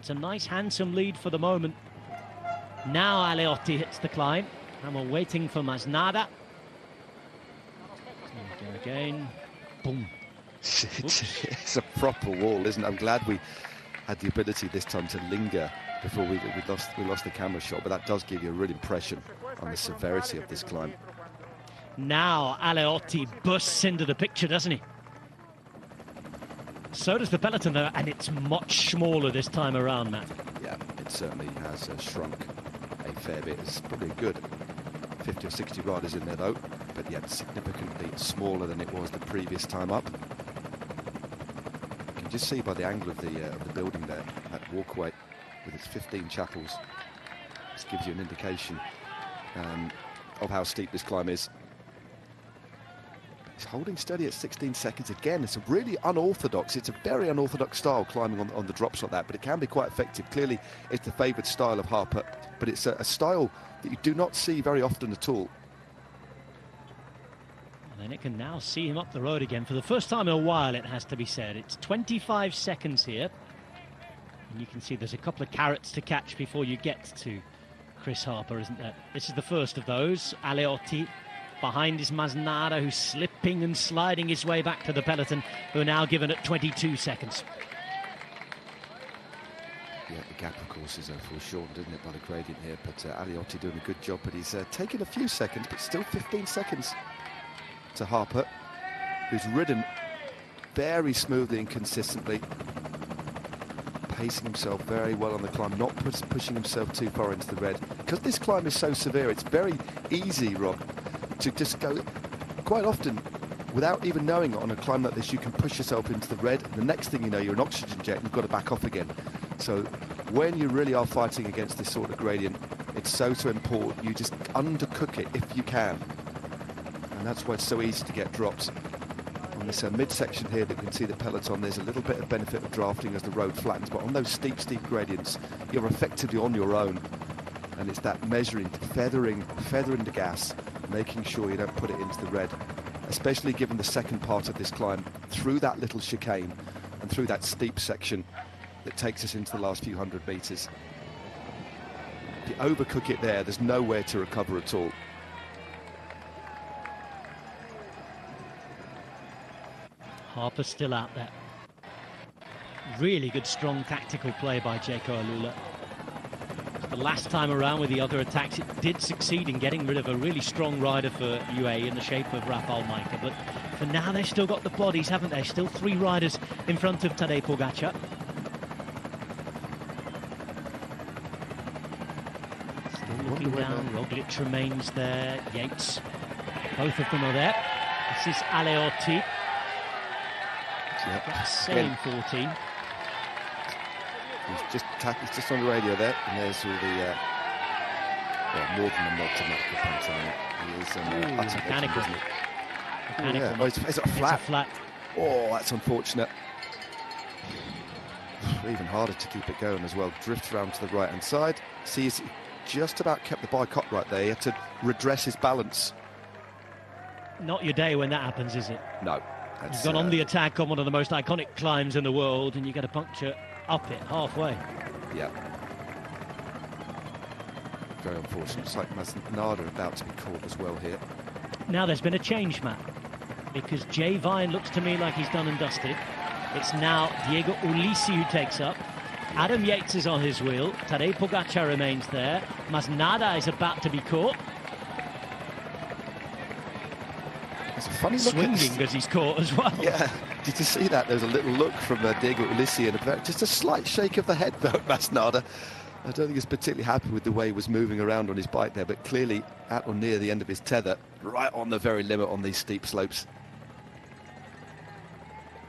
It's a nice, handsome lead for the moment. Now Aleotti hits the climb, and we're waiting for Masnada. There we go again. Boom. It's a proper wall, isn't it? I'm glad we had the ability this time to linger before we lost the camera shot, but that does give you a real impression on the severity of this climb. Now Aleotti bursts into the picture, doesn't he? So does the peloton, though, and it's much smaller this time around, Matt. Yeah, it certainly has shrunk a fair bit. It's probably a good 50 or 60 riders in there, though, but yet significantly smaller than it was the previous time up. You can just see by the angle of the building there, that walkway with its 15 chapels. This gives you an indication of how steep this climb is. He's holding steady at 16 seconds again. It's a really unorthodox, it's a very unorthodox style climbing on the drops like that, but it can be quite effective. Clearly it's the favoured style of Harper, but it's a style that you do not see very often at all. And then it can now see him up the road again for the first time in a while, it has to be said. It's 25 seconds here, and you can see there's a couple of carrots to catch before you get to Chris Harper, isn't there? This is the first of those. Aleotti behind is Masnada, who's slipping and sliding his way back to the peloton, who are now given at 22 seconds. Yeah, the gap, of course, is foreshortened, isn't it, by the gradient here, but Aleotti doing a good job, but he's taken a few seconds, but still 15 seconds to Harper, who's ridden very smoothly and consistently, pacing himself very well on the climb, not pushing himself too far into the red. Because this climb is so severe, it's very easy, Rob, to just go. Quite often, without even knowing it, on a climb like this, you can push yourself into the red, and the next thing you know, you're an oxygen jet and you've got to back off again. So when you really are fighting against this sort of gradient, it's so important you just undercook it if you can, and that's why it's so easy to get drops. On this midsection here that you can see the peloton, there's a little bit of benefit of drafting as the road flattens, but on those steep gradients, you're effectively on your own, and it's that measuring, feathering the gas, making sure you don't put it into the red, especially given the second part of this climb, through that little chicane and through that steep section that takes us into the last few hundred metres. If you overcook it there, there's nowhere to recover at all. Harper still out there. Really good, strong tactical play by Jaco Alula. The last time around with the other attacks, it did succeed in getting rid of a really strong rider for UAE in the shape of Rafał Majka, but for now they've still got the bodies, haven't they? Still 3 riders in front of Tadej Pogačar. Still looking down, Roglic remains there, Yates, both of them are there. This is Aleotti. Yep. Same 14. He's just on the radio there, and there's all the more than a nod to Matt Pantone. He is mechanical. isn't it? Mechanical. Yeah. Oh, it's a flat. It's a flat. Oh, that's unfortunate. Even harder to keep it going as well. Drifts around to the right-hand side. See, he's just about kept the bike up right there. He had to redress his balance. Not your day when that happens, is it? No. You've gone on the attack on one of the most iconic climbs in the world, and you get a puncture up it halfway. Yeah. Very unfortunate. It's like Masnada about to be caught as well here. Now there's been a change, Matt, because Jay Vine looks to me like he's done and dusted. It's now Diego Ulissi who takes up. Adam Yates is on his wheel. Tadej Pogačar remains there. Masnada is about to be caught. It's a funny look. Swinging as he's caught as well. Yeah, did you see that? There's a little look from Diego Ulissi and just a slight shake of the head, though, Masnada. I don't think he's particularly happy with the way he was moving around on his bike there, but clearly at or near the end of his tether, right on the very limit on these steep slopes.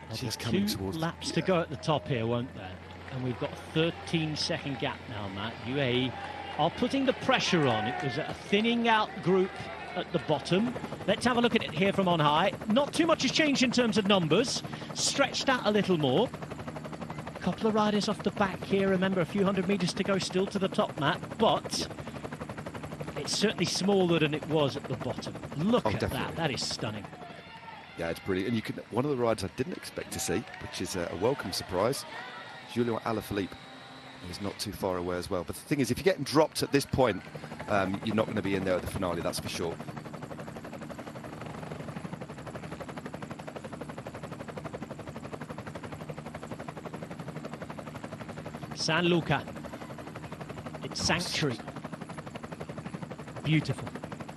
Well, just coming towards 2 laps to go at the top here, won't there? And we've got a 13-second gap now, Matt. UAE are putting the pressure on. It was a thinning out group at the bottom. Let's have a look at it here from on high. Not too much has changed in terms of numbers. Stretched out a little more. A couple of riders off the back here. Remember, a few hundred metres to go still to the top, Matt. But it's certainly smaller than it was at the bottom. Look at definitely. that. That is stunning. Yeah, it's brilliant. And you can, one of the rides I didn't expect to see, which is a welcome surprise, Julian Alaphilippe. He's not too far away as well. But the thing is, if you're getting dropped at this point, you're not going to be in there at the finale, that's for sure. San Luca. It's sanctuary. Beautiful.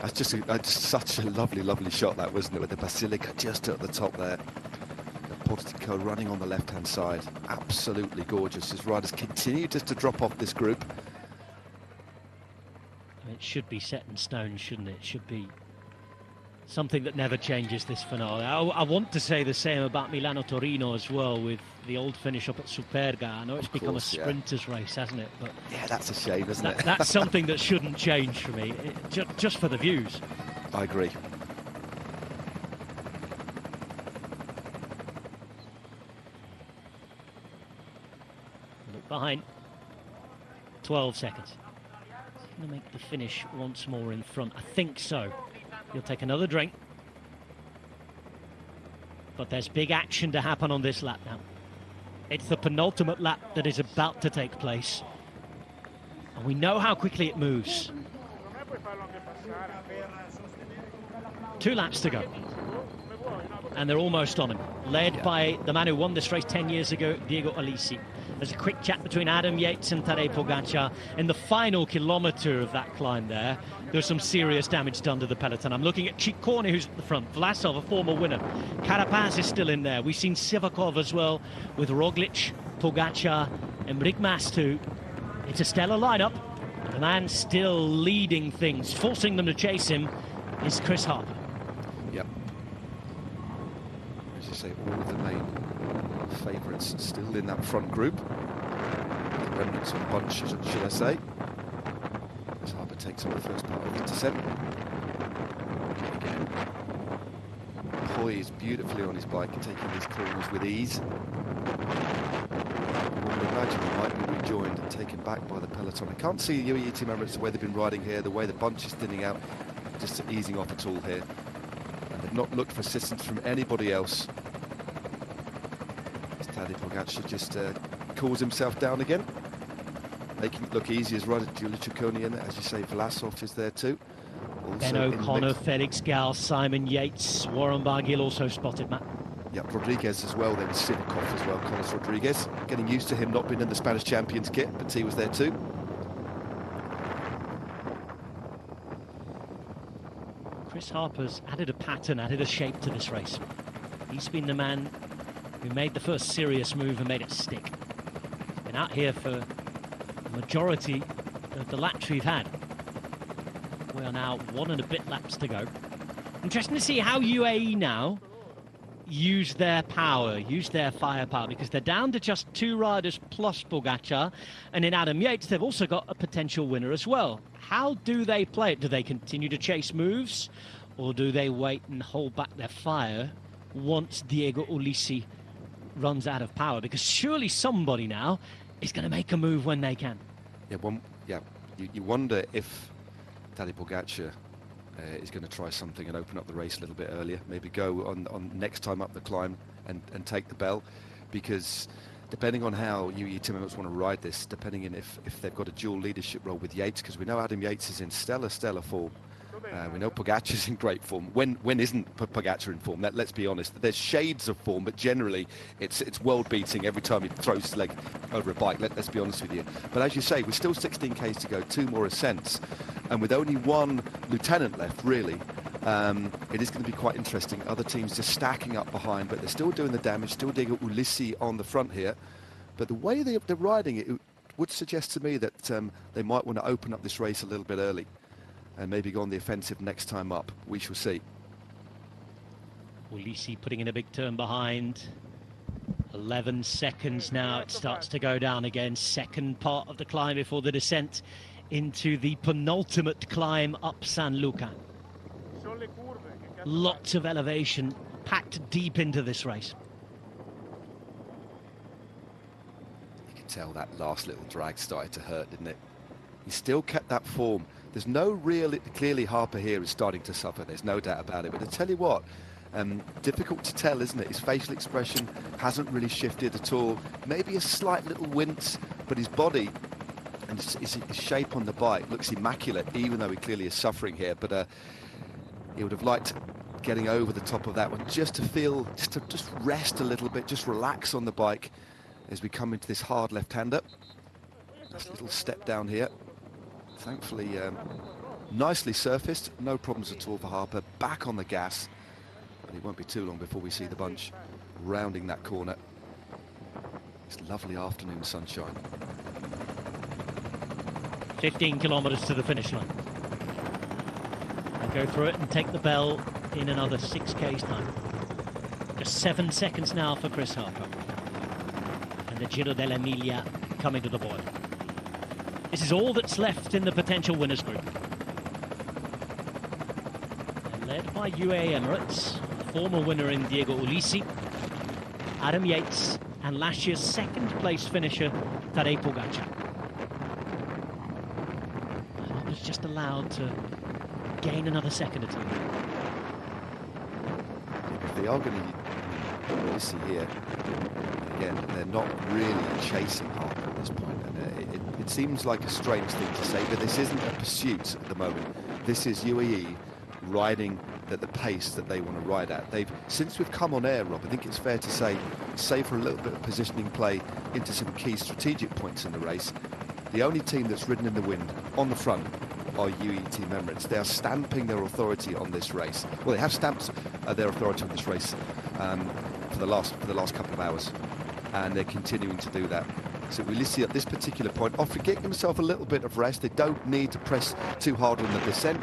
That's just such a lovely shot, that, wasn't it? With the Basilica just at the top there. The Portico running on the left-hand side. Absolutely gorgeous. His riders continue just to drop off this group. It should be set in stone, shouldn't it? It should be something that never changes, this finale. I want to say the same about Milano-Torino as well, with the old finish up at Superga. I know it's become a sprinter's race, hasn't it? But yeah, that's a shame, isn't it? That's something that shouldn't change for me, just for the views. I agree. Look behind. 12 seconds. Going to make the finish once more in front. I think so. He'll take another drink. But there's big action to happen on this lap now. It's the penultimate lap that is about to take place. And we know how quickly it moves. 2 laps to go. And they're almost on him. Led by the man who won this race 10 years ago, Diego Ulissi. There's a quick chat between Adam Yates and Tadej Pogacar. In the final kilometre of that climb there was some serious damage done to the peloton. I'm looking at Ciccone, who's at the front. Vlasov, a former winner. Carapaz is still in there. We've seen Sivakov as well, with Roglic, Pogacar, and Enric Mas too. It's a stellar lineup. The man still leading things, forcing them to chase him, is Chris Harper. Yep. As you say, all of the main favourites still in that front group. The remnants of the bunch, should I say. As Harper takes on the first part of the descent. Again, poised beautifully on his bike and taking these corners with ease. One would imagine he might be rejoined and taken back by the peloton. I can't see the UAE team Emirates, the way they've been riding here, the way the bunch is thinning out, just easing off at all here. And they've not looked for assistance from anybody else. Tadej Pogacar just cools himself down again, making it look easy as rider Giulio Ciccone in there. As you say, Vlasov is there too. Ben O'Connor, Felix Gall, Simon Yates, Warren Barguil also spotted, Matt. Yeah, Rodriguez as well. There was Sivakov as well, Carlos Rodriguez. Getting used to him not being in the Spanish Champions kit, but he was there too. Chris Harper's added a pattern, added a shape to this race. He's been the man who made the first serious move and made it stick. Been out here for the majority of the laps we've had. We are now 1 and a bit laps to go. Interesting to see how UAE now use their power, use their firepower, because they're down to just 2 riders plus Pogacar, and in Adam Yates they've also got a potential winner as well. How do they play it? Do they continue to chase moves, or do they wait and hold back their fire once Diego Ulissi runs out of power? Because surely somebody now is going to make a move when they can. You wonder if Tadej Pogacar is going to try something and open up the race a little bit earlier, maybe go on next time up the climb and take the bell, because depending on how UAE team members want to ride this, depending on if they've got a dual leadership role with Yates, because we know Adam Yates is in stellar form. We know Pogacar's in great form. When isn't Pogacar in form? Let's be honest. There's shades of form, but generally it's world-beating every time he throws his leg over a bike. Let's be honest with you. But as you say, we're still 16 Ks to go, 2 more ascents, and with only 1 lieutenant left, really, it is going to be quite interesting. Other teams just stacking up behind, but they're still doing the damage. Still Diego Ulissi on the front here. But the way they're riding it would suggest to me that they might want to open up this race a little bit early and maybe go on the offensive next time up. We shall see. Ulissi putting in a big turn behind. 11 seconds now, it starts to go down again. Second part of the climb before the descent into the penultimate climb up San Luca. Lots of elevation packed deep into this race. You can tell that last little drag started to hurt, didn't it? He still kept that form. There's no real, clearly Harper here is starting to suffer, there's no doubt about it. But I tell you what, difficult to tell, isn't it? His facial expression hasn't really shifted at all. Maybe a slight little wince but his body and his shape on the bike looks immaculate, even though he clearly is suffering here. But he would have liked getting over the top of that one, just to rest a little bit, just relax on the bike as we come into this hard left-hander. This little step down here, thankfully nicely surfaced, no problems at all for Harper. Back on the gas, but it won't be too long before we see the bunch rounding that corner. It's lovely afternoon sunshine. 15 kilometres to the finish line. They'll go through it and take the bell in another 6k's time. Just 7 seconds now for Chris Harper. And the Giro Dell'Emilia coming to the board. This is all that's left in the potential winners group. They're led by UAE Emirates, former winner in Diego Ulissi, Adam Yates, and last year's second place finisher Tadej Pogacar. Harper's just allowed to gain another second or two. If they are going to Ulissi here, again, they're not really chasing Harper at this point. And it seems like a strange thing to say, but this isn't a pursuit at the moment. This is UAE riding at the pace that they want to ride at. Since we've come on air, Rob, I think it's fair to say, save for a little bit of positioning play into some key strategic points in the race, the only team that's ridden in the wind on the front are UAE Team Emirates. They are stamping their authority on this race. Well, they have stamped their authority on this race for the last couple of hours, and they're continuing to do that. So Ulissi at this particular point, after getting himself a little bit of rest, they don't need to press too hard on the descent.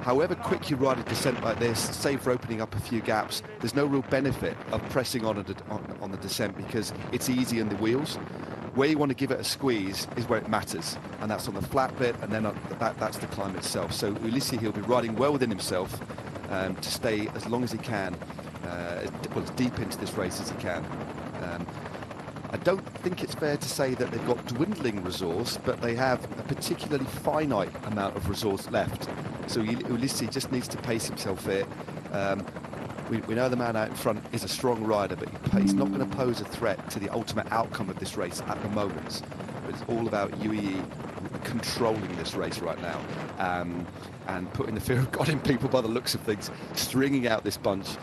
However quick you ride a descent like this, save for opening up a few gaps, there's no real benefit of pressing on the descent because it's easy in the wheels. Where you want to give it a squeeze is where it matters, and that's on the flat bit, and then that's the climb itself. So Ulissi, he'll be riding well within himself to stay as long as he can, as deep into this race as he can. I don't think it's fair to say that they've got dwindling resource, but they have a particularly finite amount of resource left. So Ulissi just needs to pace himself here. We know the man out in front is a strong rider, but he's not going to pose a threat to the ultimate outcome of this race at the moment. But it's all about UAE controlling this race right now and putting the fear of God in people by the looks of things, stringing out this bunch.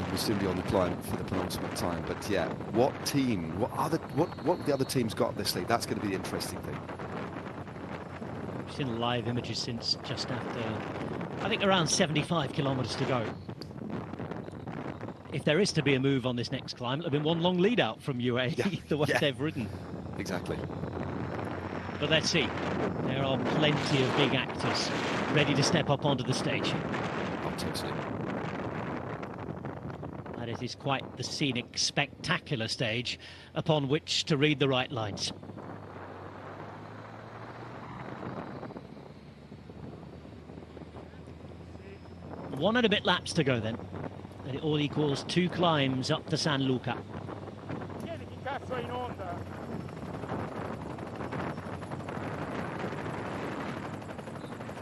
We'll soon be on the climb for the penultimate time. But yeah, what the other teams got this league? That's going to be the interesting thing. We've seen live images since just after, I think, around 75 kilometres to go. If there is to be a move on this next climb, it'll have been one long lead out from UAE, the way they've ridden. Exactly. But let's see. There are plenty of big actors ready to step up onto the stage. Oh, totally. And it is quite the scenic, spectacular stage upon which to read the right lines. One and a bit laps to go then. And it all equals 2 climbs up to San Luca.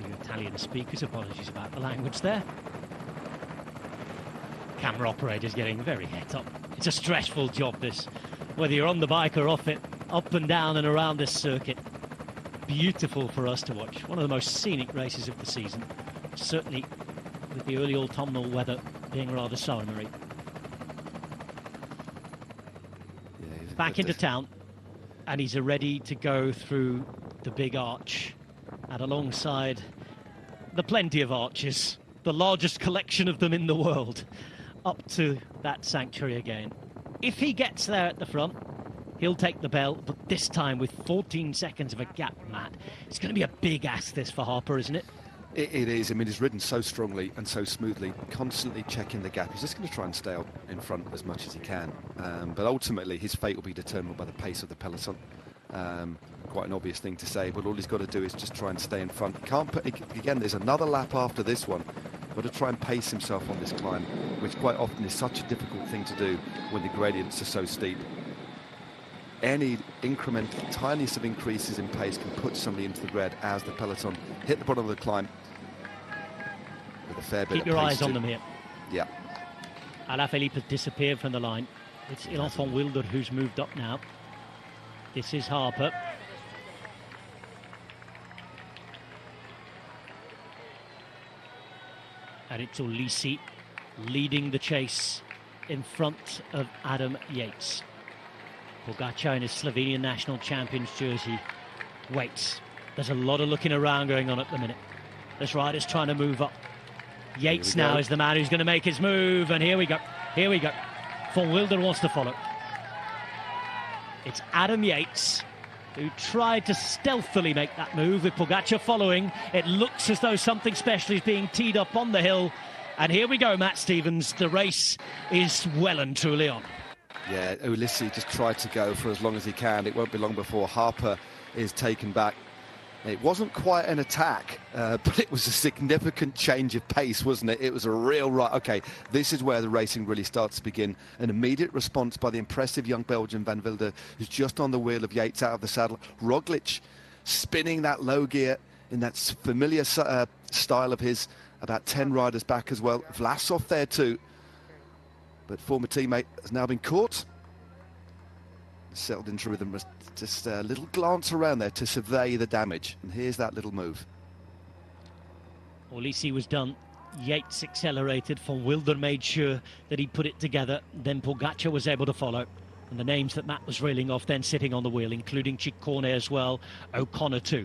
The Italian speakers, apologies about the language there. Camera operator's getting very het up. It's a stressful job, this. Whether you're on the bike or off it, up and down and around this circuit. Beautiful for us to watch. One of the most scenic races of the season. Certainly with the early autumnal weather being rather summery. Back into town, and he's ready to go through the big arch. And alongside the plenty of arches, the largest collection of them in the world, up to that sanctuary again. If he gets there at the front, he'll take the bell, but this time with 14 seconds of a gap, Matt. It's going to be a big ask, this, for Harper, isn't it? It is. I mean, he's ridden so strongly and so smoothly, constantly checking the gap. He's just going to try and stay out in front as much as he can. But ultimately, his fate will be determined by the pace of the peloton. Quite an obvious thing to say, but all he's got to do is just try and stay in front. Again, there's another lap after this one. Got to try and pace himself on this climb, which quite often is such a difficult thing to do when the gradients are so steep. Any incremental, tiniest of increases in pace can put somebody into the red as the peloton hit the bottom of the climb with a fair bit of pace. Keep your eyes on them here. Yeah. Alaphilippe has disappeared from the line. It's L'Enfant Wilder who's moved up now. This is Harper. And it's Ulissi leading the chase in front of Adam Yates. Pogačar in his Slovenian national champions jersey waits. There's a lot of looking around going on at the minute. This rider's trying to move up. Yates now is the man who's going to make his move, and here we go. Van Wilder wants to follow. It's Adam Yates who tried to stealthily make that move with Pogačar following. It looks as though something special is being teed up on the hill. And here we go, Matt Stevens. The race is well and truly on. Yeah, Ulissi just tried to go for as long as he can. It won't be long before Harper is taken back. It wasn't quite an attack, but it was a significant change of pace, wasn't it? It was a real right. Okay, this is where the racing really starts to begin. An immediate response by the impressive young Belgian Van Wilder, who's just on the wheel of Yates out of the saddle. Roglic spinning that low gear in that familiar style of his, about 10 riders back as well. Vlasov there too, but former teammate has now been caught. Settled into rhythm, just a little glance around there to survey the damage, and here's that little move. Ulissi was done. Yates accelerated. Van Wilder made sure that he put it together. Then Pogačar was able to follow. And the names that Matt was reeling off then sitting on the wheel, including Ciccone as well, O'Connor too.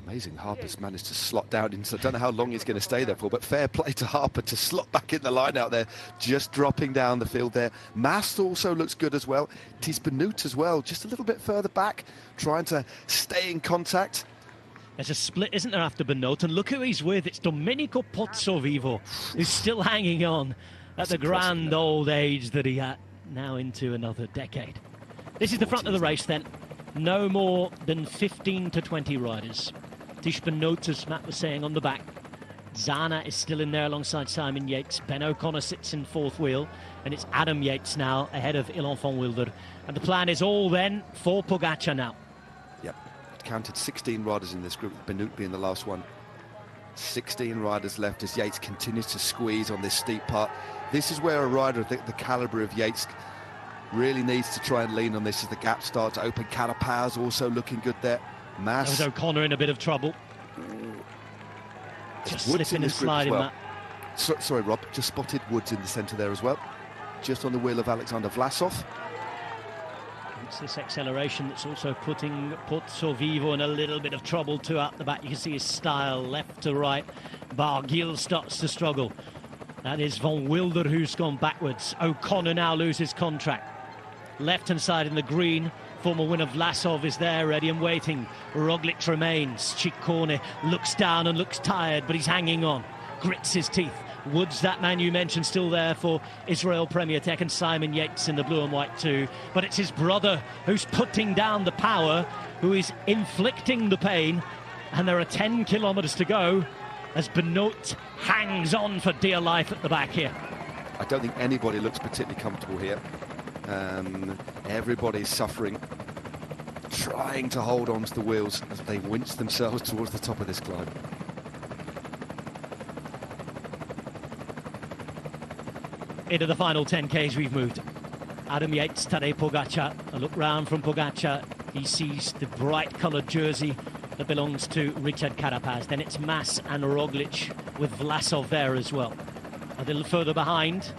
Amazing, Harper's managed to slot down into, I don't know how long he's going to stay there for, but fair play to Harper to slot back in the line out there, just dropping down the field there. Mast also looks good as well. Tisbenut as well, just a little bit further back, trying to stay in contact. There's a split, isn't there, after Benot? And look who he's with. It's Domenico Pozzovivo, who's still hanging on at the grand old age that he had, now into another decade. This is the front of the race then. No more than 15 to 20 riders. Tisbenot, as Matt was saying, on the back. Zana is still in there alongside Simon Yates. Ben O'Connor sits in fourth wheel, and it's Adam Yates now ahead of Ilan van Wilder. And the plan is all then for Pogačar now. Yep, counted 16 riders in this group, Benut being the last one. 16 riders left as Yates continues to squeeze on this steep part. This is where a rider of the calibre of Yates really needs to try and lean on this as the gap starts to open. Carapaz also looking good there. Mass. That was O'Connor in a bit of trouble. Just slipping and sliding that. Sorry, Rob, just spotted Woods in the centre there as well. Just on the wheel of Alexander Vlasov. It's this acceleration that's also putting Pozzovivo in a little bit of trouble too out the back. You can see his style left to right. Barguil starts to struggle. That is Van Wilder who's gone backwards. O'Connor now loses contract. Left-hand side in the green. Former winner Vlasov is there, ready and waiting. Roglic remains. Ciccone looks down and looks tired, but he's hanging on. Grits his teeth. Woods, that man you mentioned, still there for Israel Premier Tech, and Simon Yates in the blue and white too. But it's his brother who's putting down the power, who is inflicting the pain. And there are 10 kilometres to go as Benot hangs on for dear life at the back here. I don't think anybody looks particularly comfortable here. Everybody's suffering, trying to hold on to the wheels as they winch themselves towards the top of this climb. Into the final 10Ks we've moved. Adam Yates, Tadej Pogačar. A look round from Pogačar. He sees the bright coloured jersey that belongs to Richard Carapaz. Then it's Mas and Roglic with Vlasov there as well. A little further behind,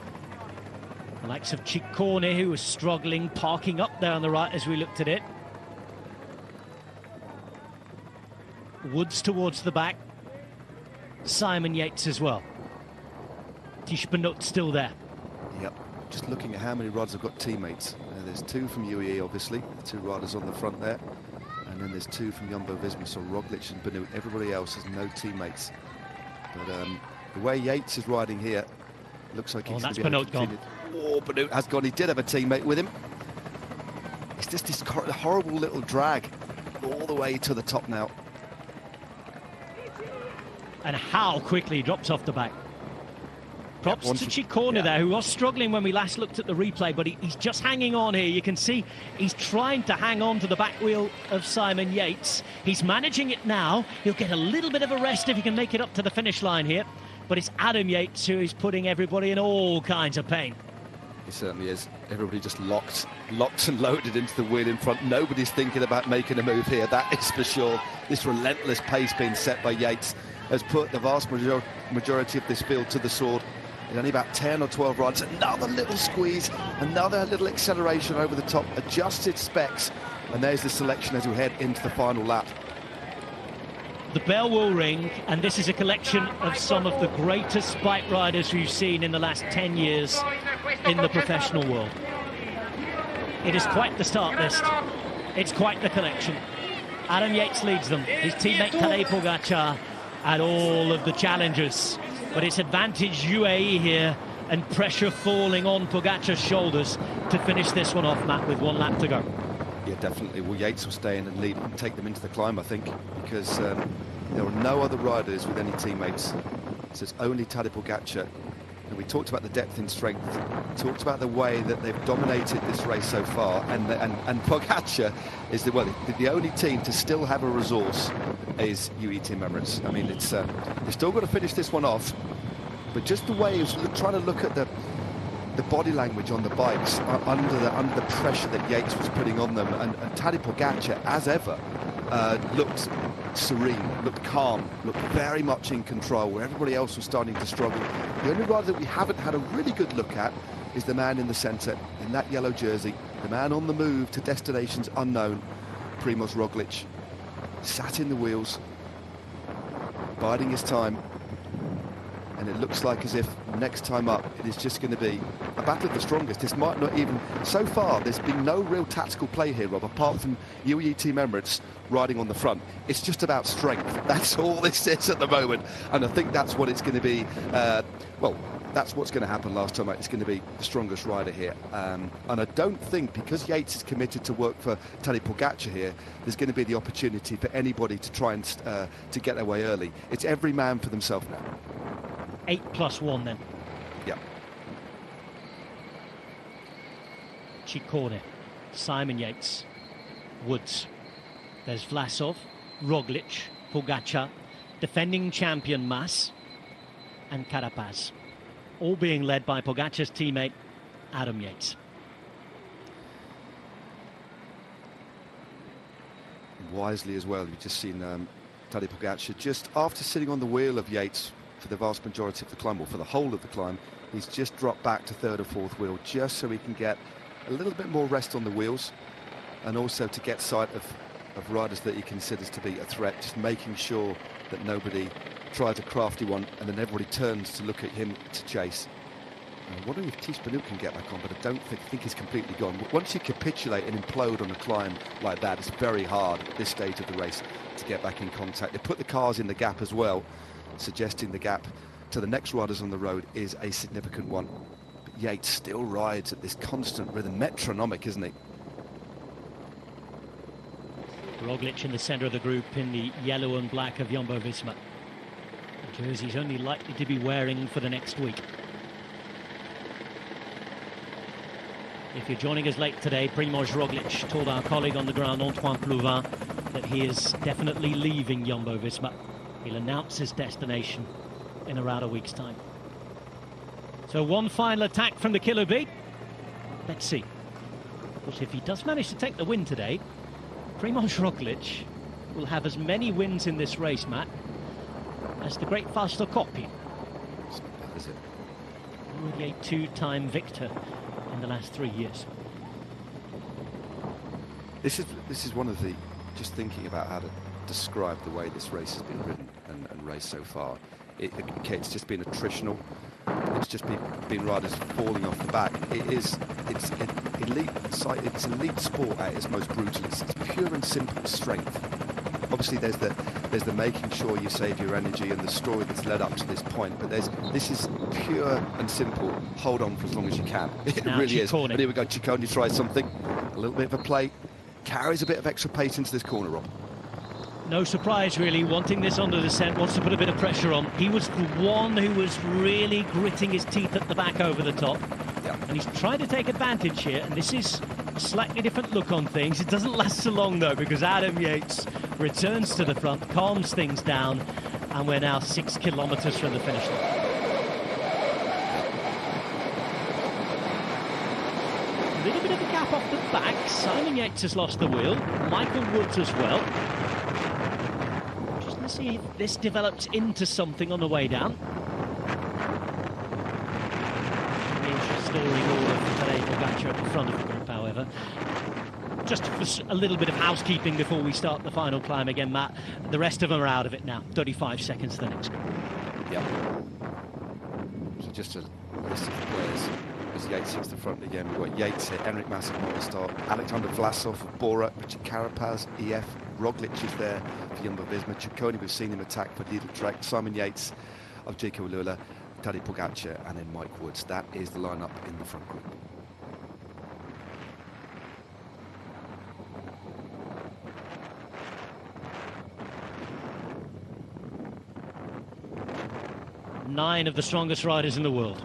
the likes of Ciccone, who was struggling, parking up there on the right as we looked at it. Woods towards the back. Simon Yates as well. Tisbenot still there. Yep, just looking at how many riders have got teammates. There's two from UAE, obviously, the two riders on the front there. And then there's two from Jumbo-Visma, so Roglic and Benut. Everybody else has no teammates. But the way Yates is riding here, looks like he's going to be able to continue. Oh, Benut has gone. He did have a teammate with him. It's just this horrible little drag all the way to the top now. And how quickly he drops off the back. Props to Ciccone there, who was struggling when we last looked at the replay, but he's just hanging on here. You can see he's trying to hang on to the back wheel of Simon Yates. He's managing it now. He'll get a little bit of a rest if he can make it up to the finish line here. But it's Adam Yates who is putting everybody in all kinds of pain. He certainly is. Everybody just locked and loaded into the wheel in front. Nobody's thinking about making a move here, that is for sure. This relentless pace being set by Yates has put the vast majority of this field to the sword. In only about 10 or 12 rides. Another little squeeze, another little acceleration over the top, adjusted specs, and there's the selection as we head into the final lap. The bell will ring, and this is a collection of some of the greatest bike riders we've seen in the last 10 years in the professional world. It is quite the start list. It's quite the collection. Adam Yates leads them, his teammate Tadej Pogačar, and all of the challengers. But it's advantage UAE here, and pressure falling on Pogačar's shoulders to finish this one off, Matt, with 1 lap to go. Yeah, definitely. Well, Yates will stay in and lead and take them into the climb, I think, because there are no other riders with any teammates. So it's only Tadej Pogačar. And we talked about the depth in strength. We talked about the way that they've dominated this race so far. And Pogačar is the only team to still have a resource is UAE Team Emirates. I mean, it's they've still got to finish this one off. But just the way he was trying to look at the body language on the bikes under the pressure that Yates was putting on them, and Tadej Pogačar, as ever, looked serene, looked calm, looked very much in control, where everybody else was starting to struggle. The only rider that we haven't had a really good look at is the man in the centre, in that yellow jersey, the man on the move to destinations unknown, Primož Roglič. Sat in the wheels, biding his time, and it looks like as if next time up it is just going to be a battle of the strongest. This might not even, so far there's been no real tactical play here, Rob, apart from UAE Team Emirates riding on the front. It's just about strength. That's all this is at the moment, and I think that's what it's going to be. Well, that's what's going to happen last time out. It's going to be the strongest rider here, and I don't think, because Yates is committed to work for Tadej Pogačar here, there's going to be the opportunity for anybody to try and to get their way early. It's every man for themselves now. 8+1 then. Yeah. Ciccone, Simon Yates, Woods. There's Vlasov, Roglič, Pogačar, defending champion Mas, and Carapaz. All being led by Pogačar's teammate, Adam Yates. Wisely as well, you've just seen Tadej Pogačar, just after sitting on the wheel of Yates for the vast majority of the climb, or for the whole of the climb, he's just dropped back to third or fourth wheel, just so he can get a little bit more rest on the wheels, and also to get sight of riders that he considers to be a threat, just making sure that nobody tries a crafty one, and then everybody turns to look at him to chase. I'm wondering if Tiesj Benoot can get back on, but I don't think he's completely gone. Once you capitulate and implode on a climb like that, it's very hard at this stage of the race to get back in contact. They put the cars in the gap as well, suggesting the gap to the next riders on the road is a significant one. But Yates still rides at this constant rhythm, metronomic, isn't he? Roglič in the centre of the group in the yellow and black of Jumbo-Visma. The jersey's only likely to be wearing for the next week. If you're joining us late today, Primož Roglič told our colleague on the ground, Antoine Plouvin, that he is definitely leaving Jumbo-Visma. He'll announce his destination in around a week's time. So one final attack from the killer bee. Let's see. Of course, if he does manage to take the win today, Primož Roglič will have as many wins in this race, Matt, as the great Fausto Coppi. It's not bad, is it? Already a 2-time victor in the last 3 years. This is one of the, just thinking about how to describe the way this race has been ridden and raced so far. It's just been attritional. It's just been riders falling off the back. It's elite sport at its most brutal. It's pure and simple strength. Obviously, there's the making sure you save your energy and the story that's led up to this point. But this is pure and simple. Hold on for as long as you can. It now really is. Ciccone. But here we go. Ciccone tries something. A little bit of a play. Carries a bit of extra pace into this corner, Rob. No surprise, really, wanting this on the descent, wants to put a bit of pressure on. He was the one who was really gritting his teeth at the back over the top. Yeah. And he's trying to take advantage here, and this is a slightly different look on things. It doesn't last so long, though, because Adam Yates returns to the front, calms things down, and we're now 6 kilometres from the finish line. group off the back. Simon Yates has lost the wheel. Michael Woods as well. Just going to see if this develops into something on the way down. Story order for Tadej Pogačar at the front of the group, however. Just for a little bit of housekeeping before we start the final climb again, Matt. The rest of them are out of it now. 35 seconds to the next group. Yep. So just a list of the players as Yates hits the front again. We've got Yates here, Enric Mas at Movistar, Alexander Vlasov of Bora, Richard Carapaz, EF, Roglic is there for Jumbo-Visma, Ciccone, we've seen him attack for Lidl Trek, Simon Yates of JK Ulula, Tadej Pogačar, and then Mike Woods. That is the lineup in the front group. Nine of the strongest riders in the world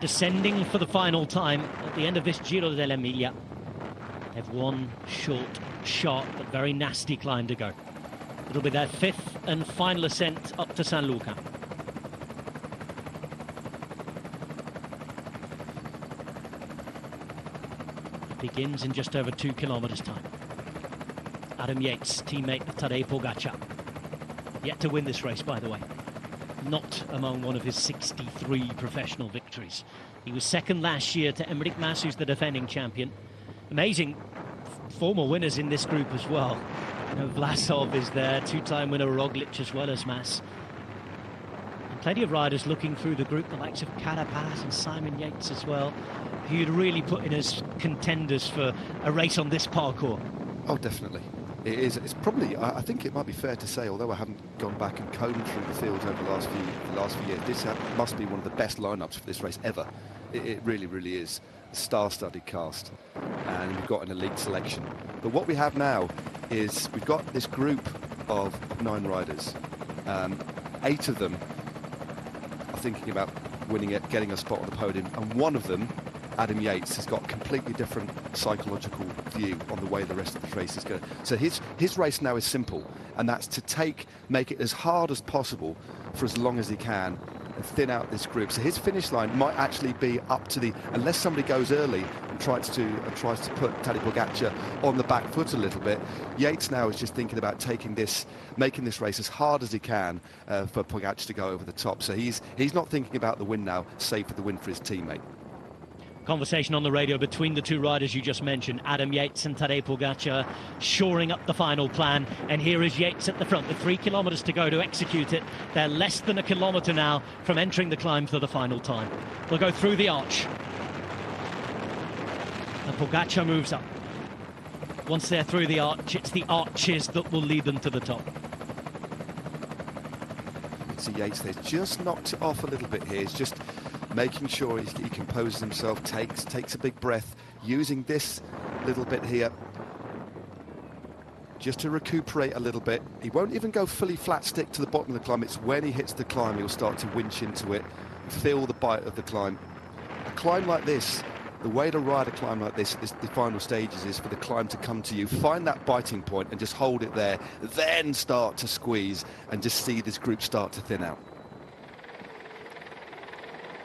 descending for the final time at the end of this Giro dell'Emilia. They've one short, sharp but very nasty climb to go. It'll be their fifth and final ascent up to San Luca. Begins in just over 2 kilometers time. Adam Yates, teammate of Tadej Pogačar, yet to win this race, by the way. Not among one of his 63 professional victories. He was second last year to Enric Mas, who's the defending champion. Amazing former winners in this group as well. You know, Vlasov is there, two-time winner Roglic as well as Mas. And plenty of riders looking through the group, the likes of Carapaz and Simon Yates as well, who you'd really put in as contenders for a race on this parkour. Oh, definitely. It is. It's probably, I think it might be fair to say, although I haven't gone back and combed through the fields over the last few years, this must be one of the best lineups for this race ever. It really, really is. A star-studded cast. And we've got an elite selection. But what we have now is we've got this group of 9 riders. 8 of them are thinking about winning it, getting a spot on the podium, and one of them, Adam Yates, has got a completely different psychological view on the way the rest of the race is going. So his race now is simple, and that's to make it as hard as possible for as long as he can and thin out this group. So his finish line might actually be up to unless somebody goes early and tries to put Tadej Pogačar on the back foot a little bit. Yates now is just thinking about making this race as hard as he can for Pogačar to go over the top. So he's not thinking about the win now, save for the win for his teammate. Conversation on the radio between the two riders you just mentioned, Adam Yates and Tadej Pogačar, shoring up the final plan. And here is Yates at the front with 3 kilometers to go to execute it. They're less than a kilometer now from entering the climb for the final time. They'll go through the arch. And Pogačar moves up. Once they're through the arch, it's the arches that will lead them to the top. So Yates there's just knocked it off a little bit here. He's just making sure he composes himself, takes a big breath, using this little bit here just to recuperate a little bit. He won't even go fully flat stick to the bottom of the climb. It's when he hits the climb he'll start to winch into it, feel the bite of the climb. A climb like this, the way to ride a climb like this, the final stages, is for the climb to come to you, find that biting point and just hold it there, then start to squeeze and just see this group start to thin out.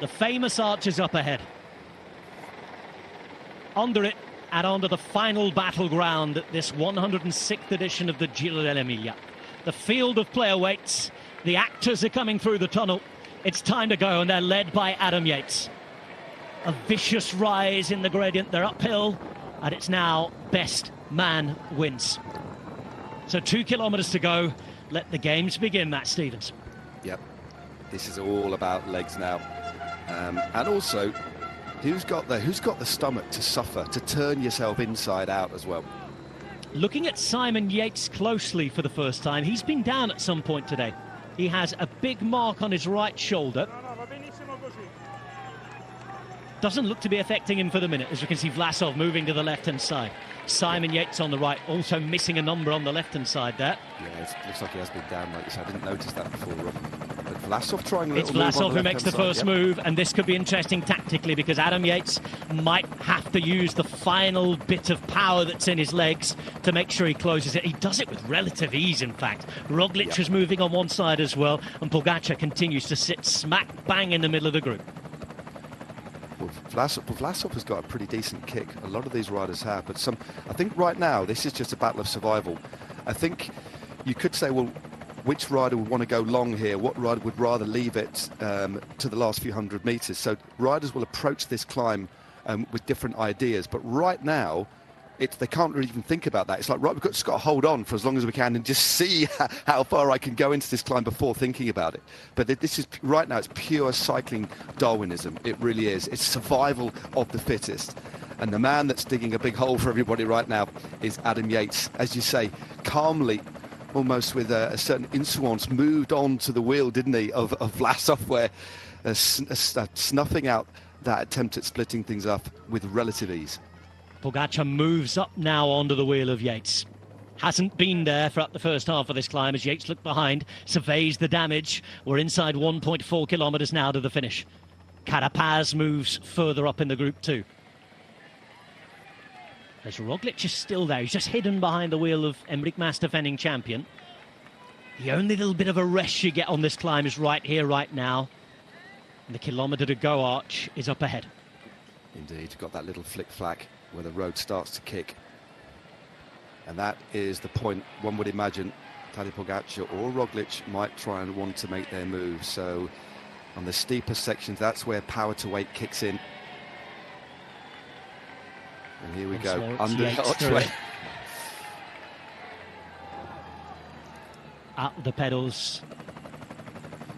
The famous arches up ahead. Under it and onto the final battleground at this 106th edition of the Giro dell'Emilia. The field of play awaits. The actors are coming through the tunnel. It's time to go, and they're led by Adam Yates. A vicious rise in the gradient. They're uphill, and it's now best man wins. So 2 kilometers to go. Let the games begin, Matt Stevens. Yep. This is all about legs now. And also, who's got the stomach to suffer, to turn yourself inside out as well? Looking at Simon Yates closely for the first time, he's been down at some point today. He has a big mark on his right shoulder. Doesn't look to be affecting him for the minute, as you can see Vlasov moving to the left-hand side. Simon Yates on the right, also missing a number on the left-hand side there. Yeah, it looks like he has been down like this. I didn't notice that before, Rob. But Vlasov trying a little It's Vlasov who makes the first side, move, and this could be interesting tactically because Adam Yates might have to use the final bit of power that's in his legs to make sure he closes it. He does it with relative ease, in fact. Roglic was moving on one side as well, and Pogačar continues to sit smack bang in the middle of the group. Well, Vlasov has got a pretty decent kick. A lot of these riders have, but I think right now this is just a battle of survival. I think you could say, well, which rider would want to go long here? What rider would rather leave it to the last few hundred meters? So riders will approach this climb with different ideas. But right now, they can't really even think about that. It's like, right, we've just got to hold on for as long as we can and just see how far I can go into this climb before thinking about it. But this is, right now, it's pure cycling Darwinism. It really is. It's survival of the fittest. And the man that's digging a big hole for everybody right now is Adam Yates. As you say, calmly, almost with a certain insolence, moved on to the wheel, didn't he, of Vlasov, where snuffing out that attempt at splitting things up with relative ease. Pogačar moves up now onto the wheel of Yates. Hasn't been there throughout the first half of this climb as Yates looked behind, surveys the damage. We're inside 1.4 kilometres now to the finish. Carapaz moves further up in the group too. As Roglic is still there, he's just hidden behind the wheel of Enric Mas, defending champion. The only little bit of a rest you get on this climb is right here, right now. And the kilometre to go arch is up ahead. Indeed, got that little flick-flack where the road starts to kick. And that is the point one would imagine Tadej Pogačar or Roglic might try and want to make their move. So on the steeper sections, that's where power to weight kicks in. And here we go, under the archway. Out the pedals.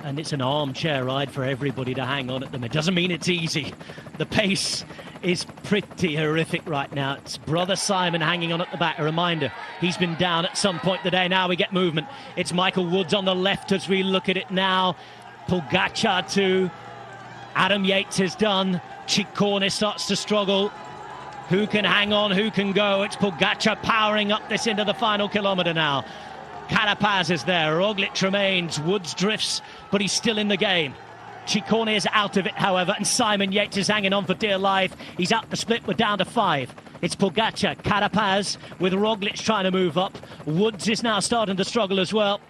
And it's an armchair ride for everybody to hang on at them. It doesn't mean it's easy. The pace is pretty horrific right now. It's brother Simon hanging on at the back. A reminder, he's been down at some point today. Now we get movement. It's Michael Woods on the left as we look at it now. Pogačar too. Adam Yates is done. Ciccone starts to struggle. Who can hang on, who can go? It's Pogačar powering up this into the final kilometre now. Carapaz is there, Roglic remains, Woods drifts, but he's still in the game. Ciccone is out of it, however, and Simon Yates is hanging on for dear life. He's out the split, we're down to 5. It's Pogačar, Carapaz, with Roglic trying to move up. Woods is now starting to struggle as well.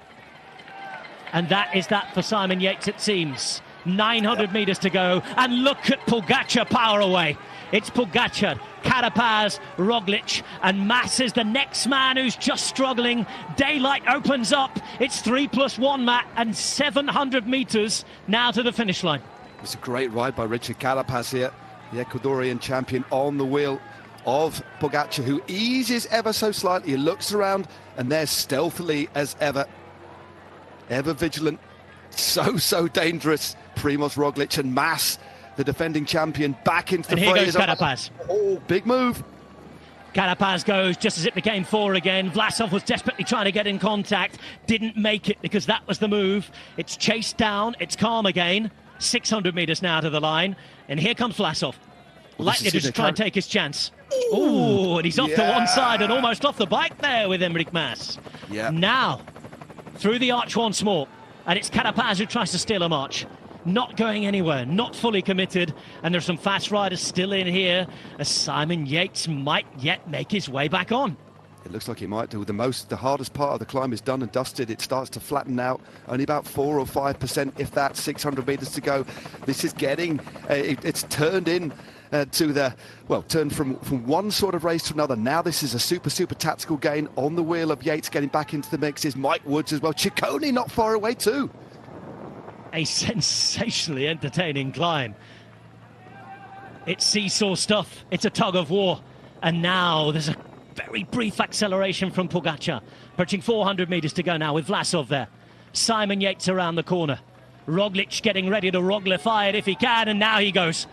And that is that for Simon Yates, it seems. 900 metres to go, and look at Pogačar power away. It's Pogačar, Carapaz, Roglic, and Mas is the next man who's just struggling. Daylight opens up. It's 3+1, Matt, and 700 metres now to the finish line. It's a great ride by Richard Carapaz here, the Ecuadorian champion, on the wheel of Pogačar, who eases ever so slightly. He looks around, and there stealthily as ever vigilant, so dangerous, Primož Roglic, and Mas, the defending champion, back into the fray. And here goes Carapaz. Oh, big move. Carapaz goes just as it became 4 again. Vlasov was desperately trying to get in contact. Didn't make it because that was the move. It's chased down. It's calm again. 600 metres now to the line. And here comes Vlasov. Likely to just try and take his chance. Ooh, and he's off to one side and almost off the bike there with Enric Mas. Yeah. Now, through the arch once more. And it's Carapaz who tries to steal a march. Not going anywhere, not fully committed, and there's some fast riders still in here as Simon Yates might yet make his way back on. It looks like he might do. The hardest part of the climb is done and dusted. It starts to flatten out, only about 4 or 5%, if that, 600 metres to go. This is getting, it's turned in to the, well, turned from one sort of race to another. Now this is a super tactical gain on the wheel of Yates. Getting back into the mix is Mike Woods as well. Ciccone not far away too. A sensationally entertaining climb. It's seesaw stuff, it's a tug of war, and now there's a very brief acceleration from Pogačar, approaching 400 metres to go now with Vlasov there. Simon Yates around the corner. Roglic getting ready to Roglify it if he can, and now he goes.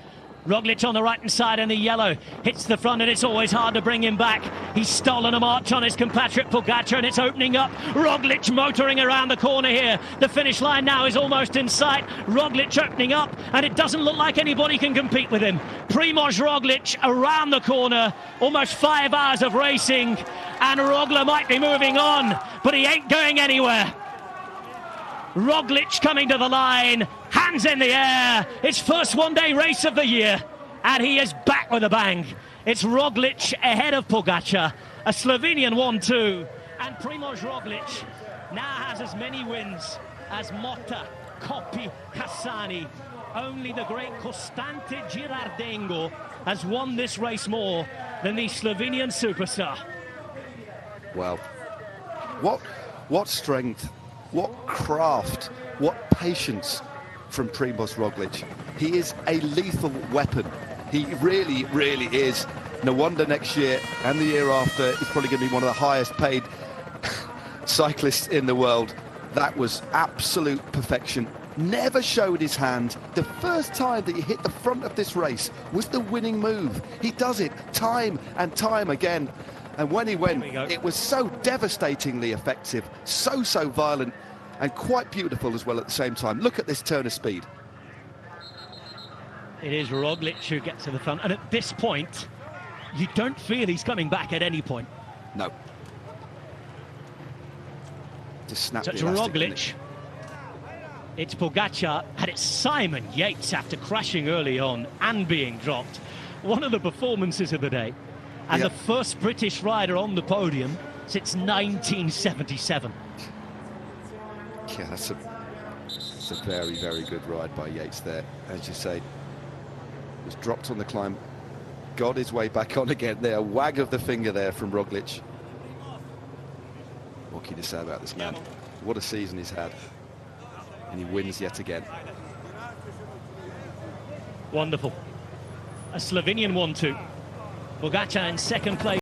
Roglic on the right-hand side in the yellow, hits the front, and it's always hard to bring him back. He's stolen a march on his compatriot Pogačar, and it's opening up. Roglic motoring around the corner here. The finish line now is almost in sight. Roglic opening up, and it doesn't look like anybody can compete with him. Primož Roglic around the corner, almost 5 hours of racing, and Roglic might be moving on, but he ain't going anywhere. Roglic coming to the line, hands in the air, his first one-day race of the year, and he is back with a bang. It's Roglic ahead of Pogačar, a Slovenian 1-2, and Primož Roglic now has as many wins as Motta, Coppi, Cassani, Only the great Costante Girardengo has won this race more than the Slovenian superstar. Well, what strength, what craft, what patience from Primož Roglic. He is a lethal weapon. He really, really is. No wonder next year and the year after he's probably going to be one of the highest paid cyclists in the world. That was absolute perfection. Never showed his hand. The first time that he hit the front of this race was the winning move. He does it time and time again. And when he went, it was so devastatingly effective, so violent, and quite beautiful as well at the same time. Look at this turn of speed. It is Roglic who gets to the front, and at this point, you don't feel he's coming back at any point. No. Just snap So the it's elastic, Roglic. It's Pogačar, and it's Simon Yates after crashing early on and being dropped. One of the performances of the day, and the first British rider on the podium since 1977. Yeah, that's a very, very good ride by Yates there. As you say, was dropped on the climb, got his way back on again there. Wag of the finger there from Roglic. What can you say about this man? What a season he's had. And he wins yet again. Wonderful. A Slovenian 1-2. Pogačar in second place.